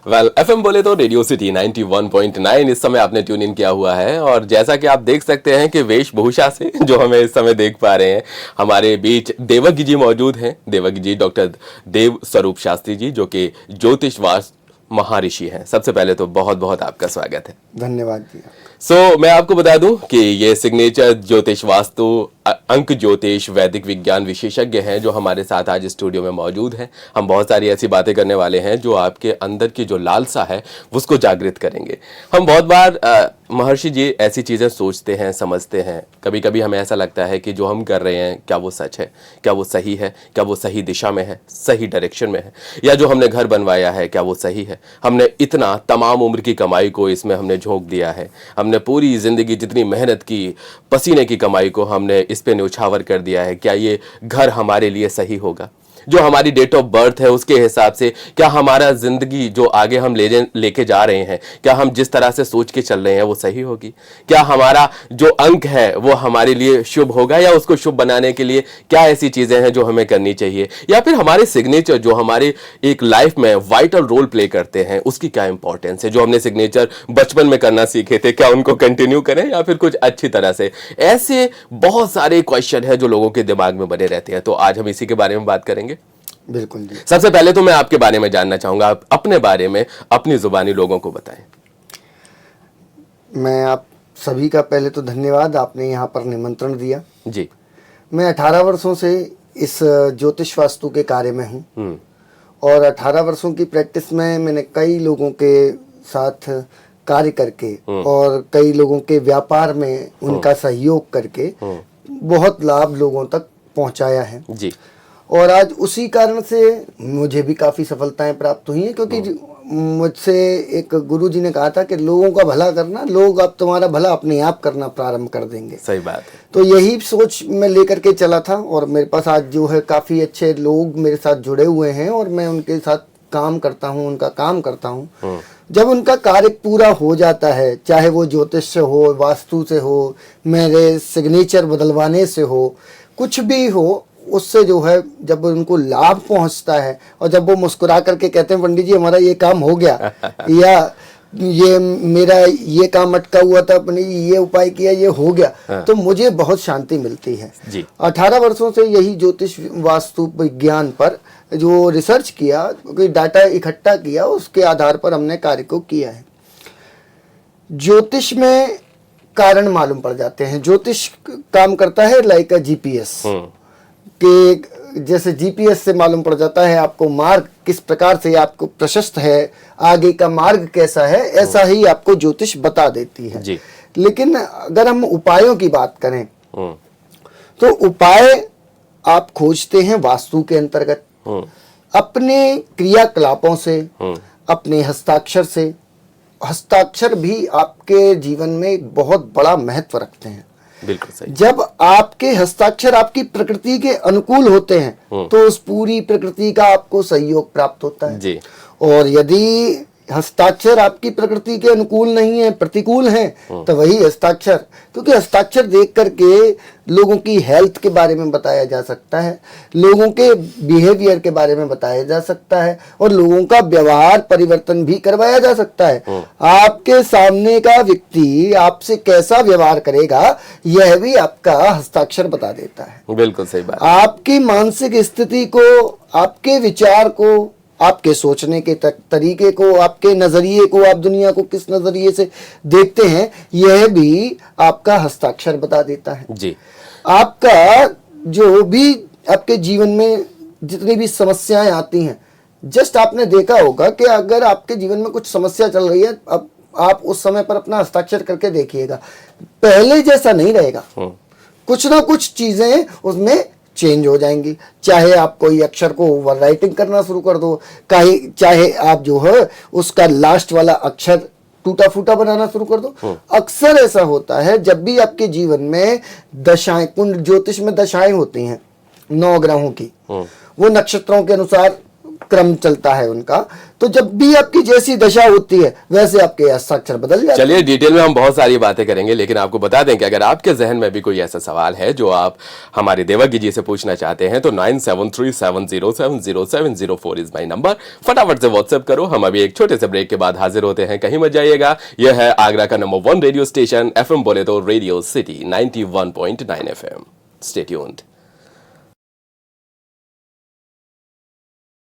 FM बोले तो radio city 91.9 इस समय आपने ट्यून इन किया हुआ है। और जैसा कि आप देख सकते हैं कि वेशभूषा से जो हमें इस समय देख पा रहे हैं, हमारे बीच देवज्ञ जी मौजूद हैं। देवज्ञ जी डॉक्टर देव स्वरूप शास्त्री जी, जो कि ज्योतिषवास्त महर्षि हैं। सबसे पहले तो बहुत बहुत आपका स्वागत है। धन्यवाद जी। मैं आपको बता दूं कि ये सिग्नेचर ज्योतिष वास्तु अंक ज्योतिष वैदिक विज्ञान विशेषज्ञ हैं जो हमारे साथ आज स्टूडियो में मौजूद हैं। हम बहुत सारी ऐसी बातें करने वाले हैं जो आपके अंदर की जो लालसा है उसको जागृत करेंगे। हम बहुत बार महर्षि जी ऐसी चीज़ें सोचते हैं, समझते हैं। कभी कभी हमें ऐसा लगता है कि जो हम कर रहे हैं क्या वो सच है, क्या वो सही है, क्या वो सही दिशा में है, सही डायरेक्शन में है, या जो हमने घर बनवाया है क्या वो सही है। हमने इतना तमाम उम्र की कमाई को इसमें हमने झोंक दिया है, हमने पूरी जिंदगी जितनी मेहनत की, पसीने की कमाई को हमने इस पे न्यौछावर कर दिया है। क्या ये घर हमारे लिए सही होगा? जो हमारी डेट ऑफ बर्थ है उसके हिसाब से क्या हमारा जिंदगी जो आगे हम लेके जा रहे हैं, क्या हम जिस तरह से सोच के चल रहे हैं वो सही होगी? क्या हमारा जो अंक है वो हमारे लिए शुभ होगा, या उसको शुभ बनाने के लिए क्या ऐसी चीजें हैं जो हमें करनी चाहिए? या फिर हमारे सिग्नेचर जो हमारे एक लाइफ में वाइटल रोल प्ले करते हैं उसकी क्या इंपॉर्टेंस है? जो हमने सिग्नेचर बचपन में करना सीखे थे क्या उनको कंटिन्यू करें या फिर कुछ अच्छी तरह से? ऐसे बहुत सारे क्वेश्चन है जो लोगों के दिमाग में बने रहते हैं। तो आज हम इसी के बारे में बात करेंगे। बिल्कुल जी। सबसे पहले तो मैं आपके बारे में जानना चाहूंगा, आप अपने बारे में अपनी जुबानी लोगों को बताएं। मैं आप सभी का पहले तो धन्यवाद, आपने यहाँ पर निमंत्रण दिया जी। मैं 18 वर्षों से इस ज्योतिष वास्तु के कार्य में हूँ और 18 वर्षों की प्रैक्टिस में मैंने कई लोगों के साथ कार्य करके और कई लोगों के व्यापार में उनका सहयोग करके बहुत लाभ लोगों तक पहुँचाया है जी। और आज उसी कारण से मुझे भी काफ़ी सफलताएं प्राप्त हुई हैं, क्योंकि मुझसे एक गुरुजी ने कहा था कि लोगों का भला करना, लोग अब तुम्हारा भला अपने आप करना प्रारंभ कर देंगे। सही बात है। तो यही सोच मैं लेकर के चला था और मेरे पास आज जो है काफ़ी अच्छे लोग मेरे साथ जुड़े हुए हैं और मैं उनके साथ काम करता हूँ, उनका काम करता हूँ। जब उनका कार्य पूरा हो जाता है, चाहे वो ज्योतिष से हो, वास्तु से हो, मेरे सिग्नेचर बदलवाने से हो, कुछ भी हो, उससे जो है जब उनको लाभ पहुंचता है और जब वो मुस्कुरा करके कहते हैं पंडित जी हमारा ये काम हो गया या ये मेरा ये काम अटका हुआ था, अपने ये उपाय किया, ये हो गया, तो मुझे बहुत शांति मिलती है जी। 18 वर्षों से यही ज्योतिष वास्तु विज्ञान पर जो रिसर्च किया, क्योंकि डाटा इकट्ठा किया, उसके आधार पर हमने कार्य को किया है। ज्योतिष में कारण मालूम पड़ जाते हैं। ज्योतिष काम करता है लाइक अ जीपीएस कि जैसे जीपीएस से मालूम पड़ जाता है आपको मार्ग किस प्रकार से आपको प्रशस्त है, आगे का मार्ग कैसा है, ऐसा ही आपको ज्योतिष बता देती है जी। लेकिन अगर हम उपायों की बात करें तो उपाय आप खोजते हैं वास्तु के अंतर्गत, अपने क्रियाकलापों से, अपने हस्ताक्षर से। हस्ताक्षर भी आपके जीवन में एक बहुत बड़ा महत्व रखते हैं। बिल्कुल सही। जब आपके हस्ताक्षर आपकी प्रकृति के अनुकूल होते हैं तो उस पूरी प्रकृति का आपको सहयोग प्राप्त होता है जी। और यदि हस्ताक्षर आपकी प्रकृति के अनुकूल नहीं है, प्रतिकूल है, तो वही हस्ताक्षर, क्योंकि हस्ताक्षर देख करके लोगों की हेल्थ के बारे में बताया जा सकता है, लोगों के बिहेवियर के बारे में बताया जा सकता है और लोगों का व्यवहार परिवर्तन भी करवाया जा सकता है। आपके सामने का व्यक्ति आपसे कैसा व्यवहार करेगा यह भी आपका हस्ताक्षर बता देता है। बिल्कुल सही बात। आपकी मानसिक स्थिति को, आपके विचार को, आपके सोचने के तरीके को, आपके नजरिए को, आप दुनिया को किस नजरिए से देखते हैं, यह भी आपका हस्ताक्षर बता देता है जी। आपका जो भी आपके जीवन में जितनी भी समस्याएं आती हैं, जस्ट आपने देखा होगा कि अगर आपके जीवन में कुछ समस्या चल रही है, अब आप उस समय पर अपना हस्ताक्षर करके देखिएगा, पहले जैसा नहीं रहेगा। कुछ ना कुछ चीजें उसमें चेंज हो जाएंगी। चाहे आप कोई अक्षर को ओवर राइटिंग करना शुरू कर दो, चाहे आप जो है उसका लास्ट वाला अक्षर टूटा फूटा बनाना शुरू कर दो। अक्सर ऐसा होता है जब भी आपके जीवन में दशाएं, कुंड ज्योतिष में दशाएं होती हैं 9 ग्रहों की, वो नक्षत्रों के अनुसार क्रम चलता है उनका, तो जब भी आपकी जैसी दशा होती है वैसे आपके हस्ताक्षर बदल जाते हैं। चलिए डिटेल में हम बहुत सारी बातें करेंगे, लेकिन आपको बता दें कि अगर आपके जहन में भी कोई ऐसा सवाल है जो आप हमारे देवज्ञ जी से पूछना चाहते हैं तो 9737070704 इज माई नंबर। फटाफट से व्हाट्सएप करो। हम अभी एक छोटे से ब्रेक के बाद हाजिर होते हैं, कहीं मत जाइएगा। यह है आगरा का नंबर 1 रेडियो स्टेशन FM बोले तो radio city 91.9 FM। Stay tuned.